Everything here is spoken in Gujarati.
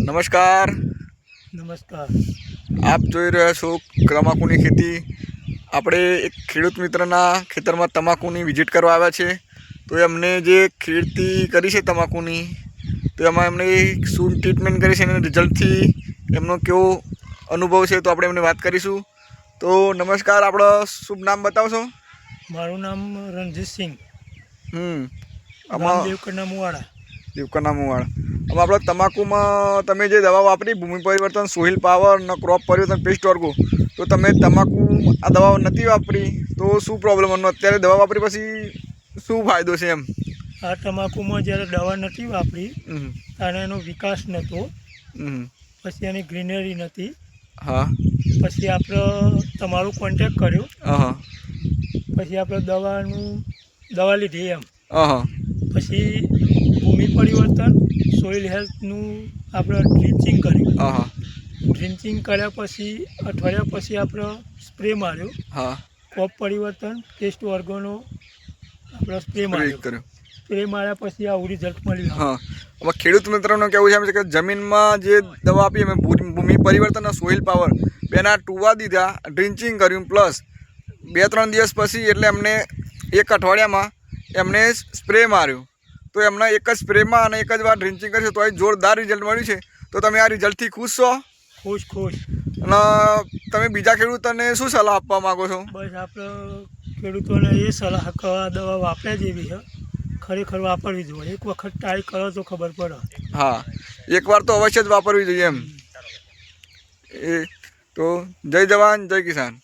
નમસ્કાર. નમસ્કાર. આપ જોઈ રહ્યા છો તમાકુની ખેતી. આપણે એક ખેડૂત મિત્રના ખેતરમાં તમાકુની વિઝિટ કરવા આવ્યા છે. તો એમને જે ખેતી કરી છે તમાકુની, તો એમાં એમણે શું ટ્રીટમેન્ટ કરી છે અને રિઝલ્ટથી એમનો કેવો અનુભવ છે, તો આપણે એમને વાત કરીશું. તો નમસ્કાર, આપણો શુભ નામ બતાવશો? મારું નામ રણજીતસિંહ. આમાં દેવકરના મુવાડા. દેવકરના મુવાડા. આમાં આપણે તમાકુમાં તમે જે દવા વાપરી, ભૂમિ પરિવર્તન, સોઇલ પાવર અને ક્રોપ પરિવર્તન, પેસ્ટ ઓર્ગો, તો તમે તમાકુ આ દવાઓ નથી વાપરી તો શું પ્રોબ્લેમ હતો? અત્યારે દવા વાપરી પછી શું ફાયદો છે એમ? આ તમાકુમાં જ્યારે દવા નથી વાપરી ત્યારે એનો વિકાસ નહોતો, પછી એની ગ્રીનરી નથી. હા. પછી આપણે તમારો કોન્ટેક કર્યો. પછી આપણે દવા લીધી એમ. પછી ભૂમિ પરિવર્તન, સોઇલ હેલ્થનું આપણે ડ્રિંચિંગ કર્યું. ડ્રિંચિંગ કર્યા પછી અઠવાડિયા પછી આપણે સ્પ્રે માર્યો. ક્રોપ પરિવર્તન, પેસ્ટ ઓર્ગોનો આપણે સ્પ્રે માર્યો. સ્પ્રે માર્યા પછી આવું રિઝલ્ટ મળ્યું. હવે ખેડૂત મિત્રોનું કહેવું છે કે જમીનમાં જે દવા આપી અમે ભૂમિ પરિવર્તન અને સોઇલ પાવર બેના ટૂવા દીધા, ડ્રિંચિંગ કર્યું, પ્લસ 2-3 દિવસ પછી એટલે એમને એક અઠવાડિયામાં એમને સ્પ્રે માર્યો. તો એમના એક જ સ્પ્રેમાં અને એક જ વાર ડ્રિંચિંગ કરશે તો એ જોરદાર રિઝલ્ટ મળ્યું છે. તો તમે આ રિઝલ્ટથી ખુશ છો? ખુશ. અને તમે બીજા ખેડૂતોને શું સલાહ આપવા માગો છો? બસ આપણે ખેડૂતોને એ સલાહ કે આ દવા વાપર્યા જેવી છે, ખરેખર વાપરવી જોઈએ. એક વખત ટ્રાય કરો તો ખબર પડે. હા, એકવાર તો અવશ્ય જ વાપરવી જોઈએ એમ. એ તો જય જવાન જય કિસાન.